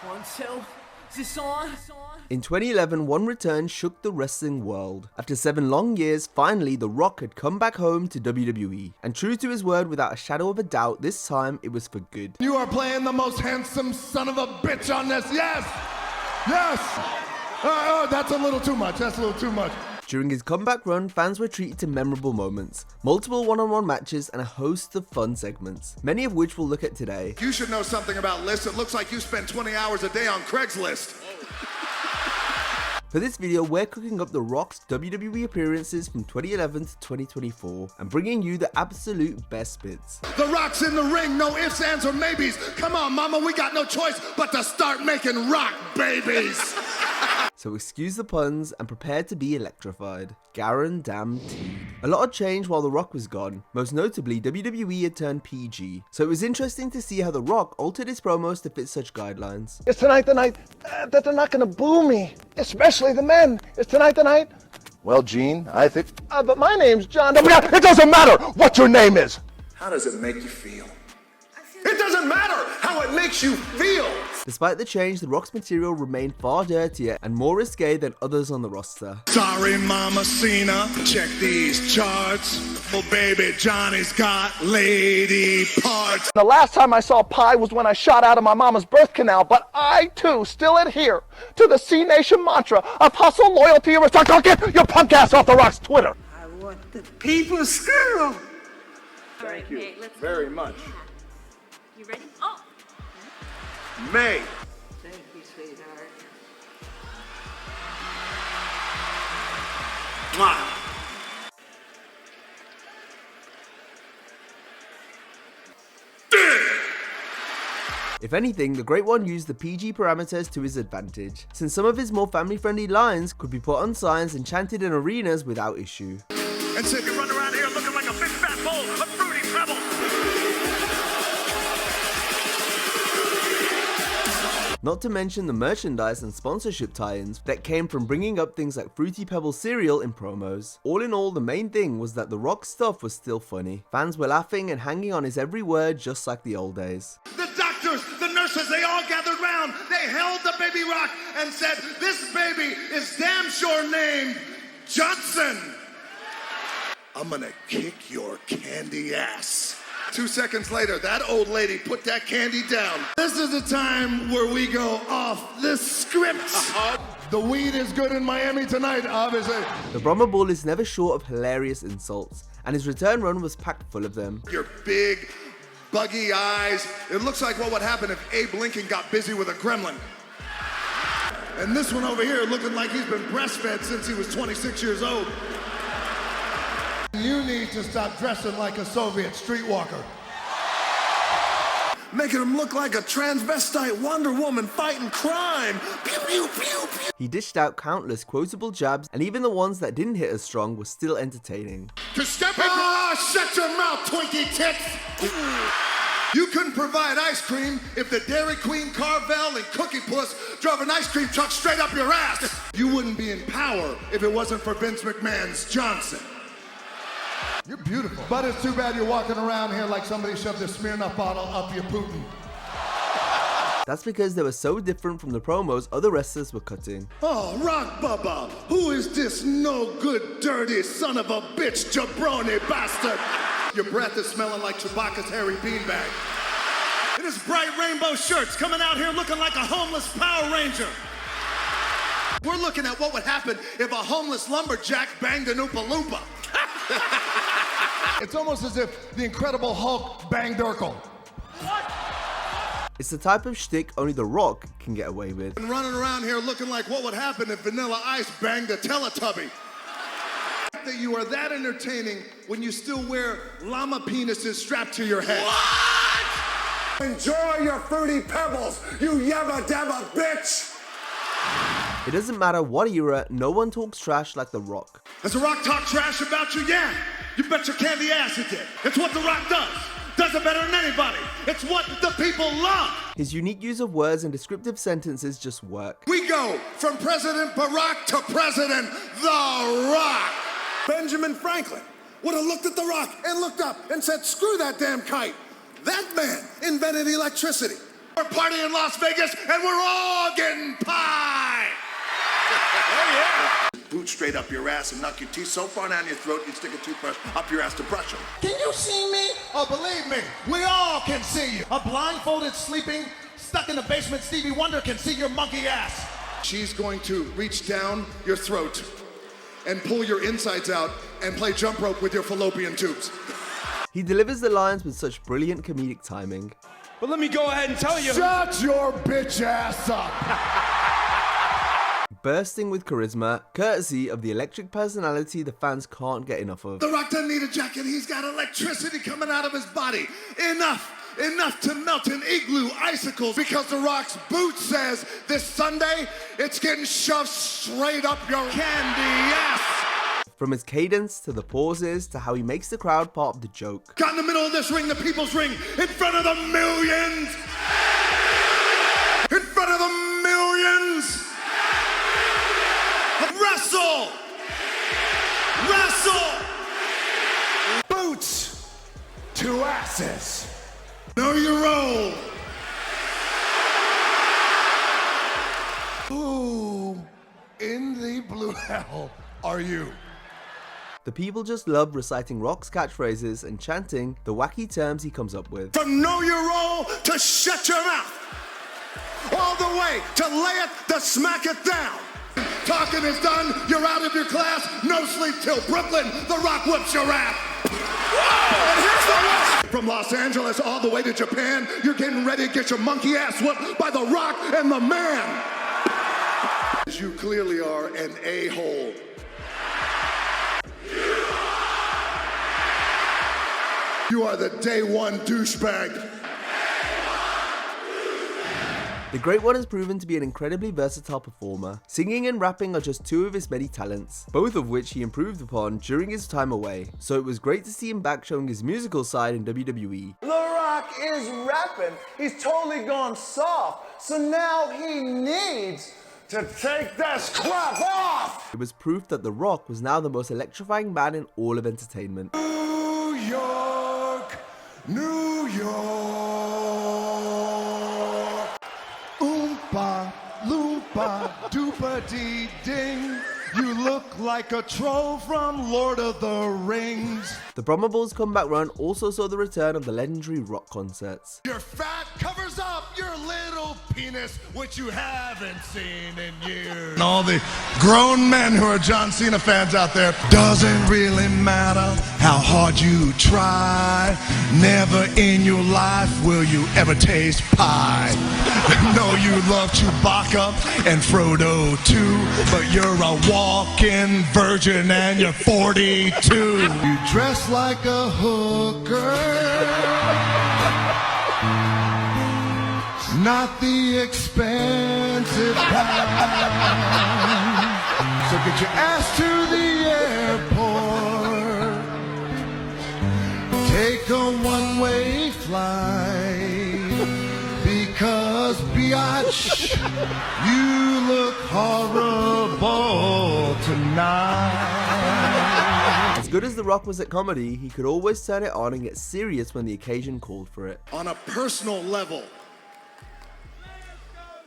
1, 2, is this on? In 2011, one return shook the wrestling world. After 7 long years, finally The Rock had come back home to WWE. And true to his word, without a shadow of a doubt, this time it was for good. You are playing the most handsome son of a bitch on this. Yes! Yes! Oh, that's a little too much. That's a little too much. During his comeback run, fans were treated to memorable moments, multiple one-on-one matches, and a host of fun segments, many of which we'll look at today. You should know something about lists. It looks like you spend 20 hours a day on Craigslist. For this video, we're cooking up The Rock's WWE appearances from 2011 to 2024 and bringing you the absolute best bits. The Rock's in the ring, no ifs, ands, or maybes. Come on, mama, we got no choice but to start making rock babies. So excuse the puns and prepare to be electrified. Guaranteed. A lot had changed while The Rock was gone. Most notably, WWE had turned PG. So it was interesting to see how The Rock altered his promos to fit such guidelines. Is tonight the night that they're not going to boo me? Especially the men. Is tonight the night? Well, Gene, I think... but my name's John... It doesn't matter what your name is! How does it make you feel? It doesn't matter how it makes you feel! Despite the change, The Rock's material remained far dirtier and more risque than others on the roster. Sorry, Mama Cena, check these charts. Oh, baby, Johnny's got lady parts. The last time I saw pie was when I shot out of my mama's birth canal, but I, too, still adhere to the C-Nation mantra of hustle, loyalty, and respect. Don't get your punk ass off The Rock's Twitter. I want the people's school. Thank you very much. You ready? Oh! May. Thank you, sweetheart. Mwah. If anything, the Great One used the PG parameters to his advantage, since some of his more family-friendly lines could be put on signs and chanted in arenas without issue. And so you run around here looking like a big fat bowl of fruity pebbles. Not to mention the merchandise and sponsorship tie-ins that came from bringing up things like Fruity Pebbles cereal in promos. All in all, the main thing was that The Rock's stuff was still funny. Fans were laughing and hanging on his every word just like the old days. The doctors, the nurses, they all gathered round. They held the baby Rock and said, this baby is damn sure named Johnson. I'm gonna kick your candy ass. 2 seconds later, that old lady put that candy down. This is a time where we go off the script. The weed is good in Miami tonight, obviously. The Brahma Bull is never short of hilarious insults, and his return run was packed full of them. Your big, buggy eyes. It looks like what would happen if Abe Lincoln got busy with a gremlin. And this one over here looking like he's been breastfed since he was 26 years old. You need to stop dressing like a Soviet streetwalker. Making him look like a transvestite Wonder Woman fighting crime. Pew, pew, pew, pew. He dished out countless quotable jabs, and even the ones that didn't hit as strong were still entertaining. To step in. Shut your mouth, Twinkie tits. You couldn't provide ice cream if the Dairy Queen, Carvel, and Cookie Puss drove an ice cream truck straight up your ass. You wouldn't be in power if it wasn't for Vince McMahon's Johnson. You're beautiful. But it's too bad you're walking around here like somebody shoved a Smirnoff bottle up your Putin. That's because they were so different from the promos other wrestlers were cutting. Oh, Rock Bubba, who is this no good, dirty son of a bitch, jabroni bastard? Your breath is smelling like Chewbacca's hairy beanbag. It is bright rainbow shirts coming out here looking like a homeless Power Ranger. We're looking at what would happen if a homeless lumberjack banged an Oompa Loompa. It's almost as if the Incredible Hulk banged Urkel. It's the type of shtick only The Rock can get away with. And running around here looking like what would happen if Vanilla Ice banged a Teletubby. That you are that entertaining when you still wear llama penises strapped to your head. What? Enjoy your Fruity Pebbles, you yabba dabba bitch! It doesn't matter what era, no one talks trash like The Rock. Does The Rock talk trash about you? Yeah. You bet your candy ass it did. It's what The Rock does. Does it better than anybody. It's what the people love. His unique use of words and descriptive sentences just work. We go from President Barack to President The Rock. Benjamin Franklin would have looked at The Rock and looked up and said, screw that damn kite. That man invented electricity. We're partying in Las Vegas, and we're all getting pie. Oh, yeah. Boot straight up your ass and knock your teeth so far down your throat you stick a toothbrush up your ass to brush them. Can you see me? Oh, believe me, we all can see you. A blindfolded, sleeping, stuck in the basement Stevie Wonder can see your monkey ass. She's going to reach down your throat and pull your insides out and play jump rope with your fallopian tubes. He delivers the lines with such brilliant comedic timing. But let me go ahead and tell you. Shut your bitch ass up. Bursting with charisma, courtesy of the electric personality the fans can't get enough of. The Rock doesn't need a jacket. He's got electricity coming out of his body. Enough to melt an igloo icicles, because The Rock's boot says this Sunday it's getting shoved straight up your candy ass. From his cadence to the pauses to how he makes the crowd part of the joke. Got in the middle of this ring, the people's ring, in front of the millions. In front of the millions. Wrestle! Wrestle! Boots to asses. Know your role. Who in the blue hell are you? The people just love reciting Rock's catchphrases and chanting the wacky terms he comes up with. From know your role to shut your mouth. All the way to lay it to smack it down. Talking is done, you're out of your class, no sleep till Brooklyn, The Rock whips your ass. Whoa! And here's the rest. From Los Angeles all the way to Japan, you're getting ready to get your monkey ass whooped by The Rock and the Man. You clearly are an a-hole. You are the day one douchebag. The Great One has proven to be an incredibly versatile performer. Singing and rapping are just two of his many talents, both of which he improved upon during his time away, so it was great to see him back showing his musical side in WWE. The Rock is rapping. He's totally gone soft, so now he needs to take this crap off! It was proof that The Rock was now the most electrifying man in all of entertainment. New York, New York. Oompa, loompa, doopa dee ding. You look like a troll from Lord of the Rings. The Promables comeback run also saw the return of the legendary Rock concerts. Your fat covers up your little penis, which you haven't seen in years. And all the grown men who are John Cena fans out there, doesn't really matter how hard you try. Never in your life will you ever taste pie. No, you love Chewbacca and Frodo too, but you're a walking virgin and you're 42. You dress like a hooker, not the expensive kind. So get your ass to the airport, take a one-way flight, because biatch, you look horrible tonight. As good as The Rock was at comedy, he could always turn it on and get serious when the occasion called for it. On a personal level,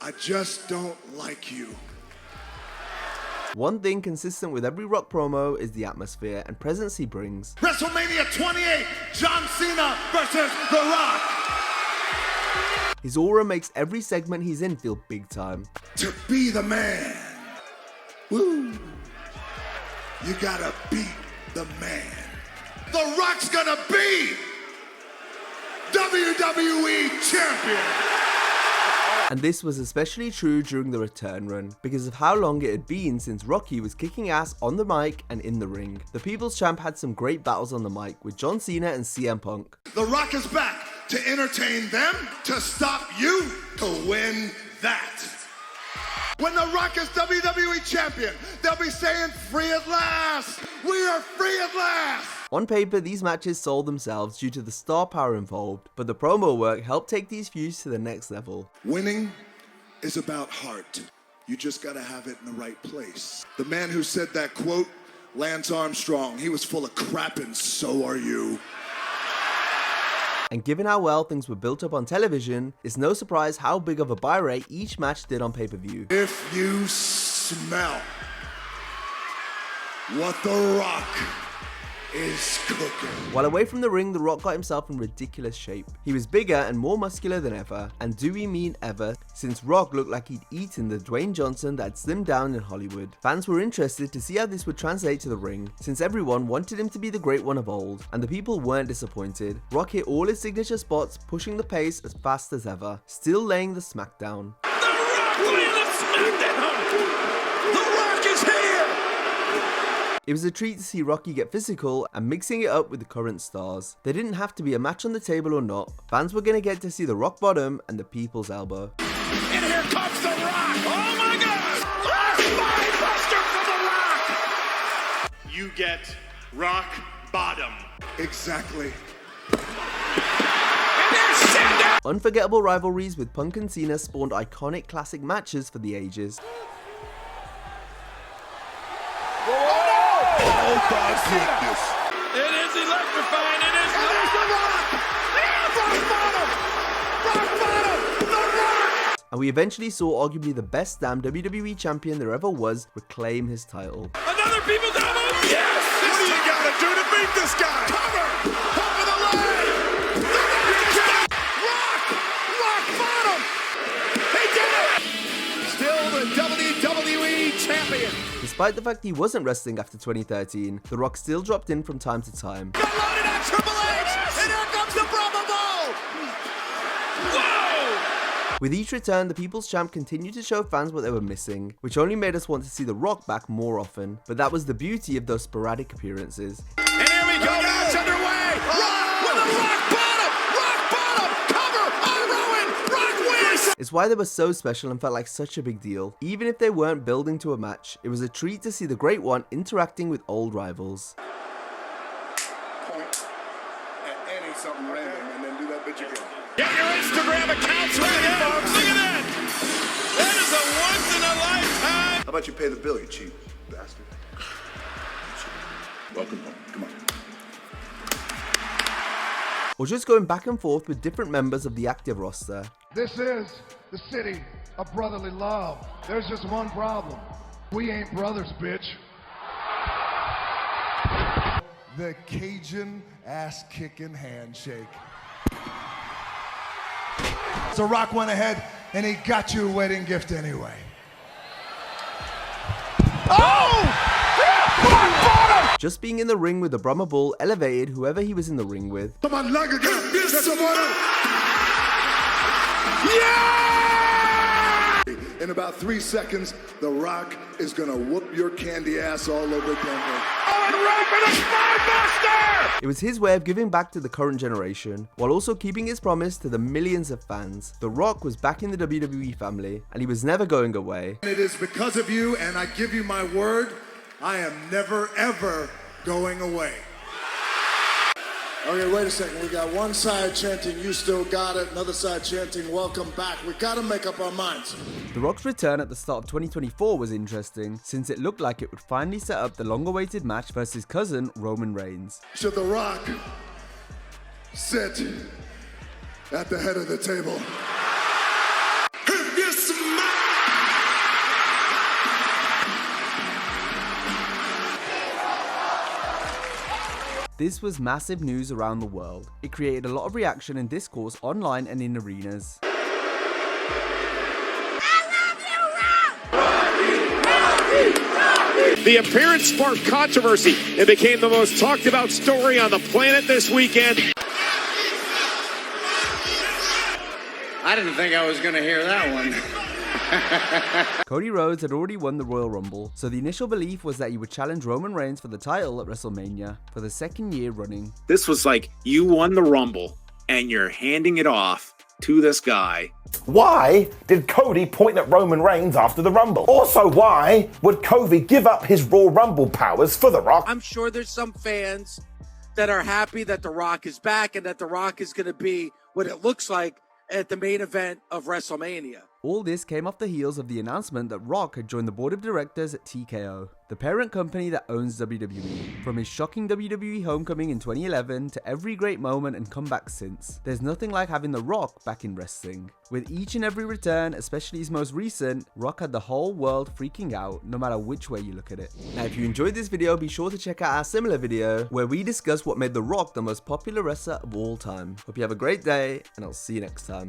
I just don't like you. One thing consistent with every Rock promo is the atmosphere and presence he brings. WrestleMania 28, John Cena versus The Rock. His aura makes every segment he's in feel big time. To be the man, woo, you gotta beat the man. The Rock's gonna be WWE Champion. And this was especially true during the return run, because of how long it had been since Rocky was kicking ass on the mic and in the ring. The People's Champ had some great battles on the mic with John Cena and CM Punk. The Rock is back to entertain them, to stop you, to win that. When The Rock is WWE Champion, they'll be saying, free at last! We are free at last! On paper, these matches sold themselves due to the star power involved, but the promo work helped take these feuds to the next level. Winning is about heart. You just gotta have it in the right place. The man who said that quote, Lance Armstrong, he was full of crap and so are you. And given how well things were built up on television, it's no surprise how big of a buy rate each match did on pay-per-view. If you smell what The Rock is cooking. While away from the ring, The Rock got himself in ridiculous shape. He was bigger and more muscular than ever, and do we mean ever, since Rock looked like he'd eaten the Dwayne Johnson that had slimmed down in Hollywood. Fans were interested to see how this would translate to the ring, since everyone wanted him to be the great one of old, and the people weren't disappointed. Rock hit all his signature spots, pushing the pace as fast as ever, still laying the smackdown. The Rock laying the smackdown! The Rock is here! It was a treat to see Rocky get physical and mixing it up with the current stars. There didn't have to be a match on the table or not, fans were going to get to see the rock bottom and the people's elbow. And here comes The Rock! Oh my God! Spinebuster for The Rock! You get rock bottom. Exactly. And there's Cinder! Unforgettable rivalries with Punk and Cena spawned iconic classic matches for the ages. Oh my goodness. It is electrifying! It is And we eventually saw arguably the best damn WWE champion there ever was reclaim his title. Another people down! Yes! What do you gotta do to beat this guy? Cover! Top of the leg! Rock bottom! He did it! Still the WWE champion. Despite the fact he wasn't wrestling after 2013, The Rock still dropped in from time to time. Got loaded on Triple H! And here comes the Brahma Bull! Whoa! With each return, the People's Champ continued to show fans what they were missing, which only made us want to see The Rock back more often. But that was the beauty of those sporadic appearances. And here we go, now it's underway! Rock with a rock bottom! Rock bottom! Cover! On Rowan! Rock wins! It's why they were so special and felt like such a big deal. Even if they weren't building to a match, it was a treat to see the Great One interacting with old rivals. Point at any something random and then do that bitch again. Get your Instagram accounts ready, folks! Look at that! That is a once-in-a-lifetime! How about you pay the bill, you cheap bastard? Welcome home. Come on. Or just going back and forth with different members of the active roster. This is the city of brotherly love. There's just one problem. We ain't brothers, bitch. The Cajun ass-kicking handshake. So Rock went ahead and he got you a wedding gift anyway. Just being in the ring with the Brahma Bull elevated whoever he was in the ring with. Come on, leg again. Yeah! In about 3 seconds, The Rock is gonna whoop your candy ass all over Denver. Oh, and Rock with a spinebuster! It was his way of giving back to the current generation, while also keeping his promise to the millions of fans. The Rock was back in the WWE family, and he was never going away. It is because of you, and I give you my word, I am never, ever going away. Okay, wait a second. We got one side chanting, you still got it. Another side chanting, welcome back. We gotta make up our minds. The Rock's return at the start of 2024 was interesting, since it looked like it would finally set up the long-awaited match versus his cousin, Roman Reigns. Should The Rock sit at the head of the table? If you smile. This was massive news around the world. It created a lot of reaction and discourse online and in arenas. The appearance sparked controversy. It became the most talked about story on the planet this weekend. I didn't think I was going to hear that one. Cody Rhodes had already won the Royal Rumble, so the initial belief was that he would challenge Roman Reigns for the title at WrestleMania for the second year running. This was like, you won the Rumble, and you're handing it off to this guy. Why did Cody point at Roman Reigns after the Rumble? Also, why would Cody give up his Royal Rumble powers for The Rock? I'm sure there's some fans that are happy that The Rock is back and that The Rock is going to be what it looks like at the main event of WrestleMania. All this came off the heels of the announcement that Rock had joined the board of directors at TKO, the parent company that owns WWE. From his shocking WWE homecoming in 2011 to every great moment and comeback since, there's nothing like having The Rock back in wrestling. With each and every return, especially his most recent, Rock had the whole world freaking out no matter which way you look at it. Now if you enjoyed this video, be sure to check out our similar video where we discuss what made The Rock the most popular wrestler of all time. Hope you have a great day, and I'll see you next time.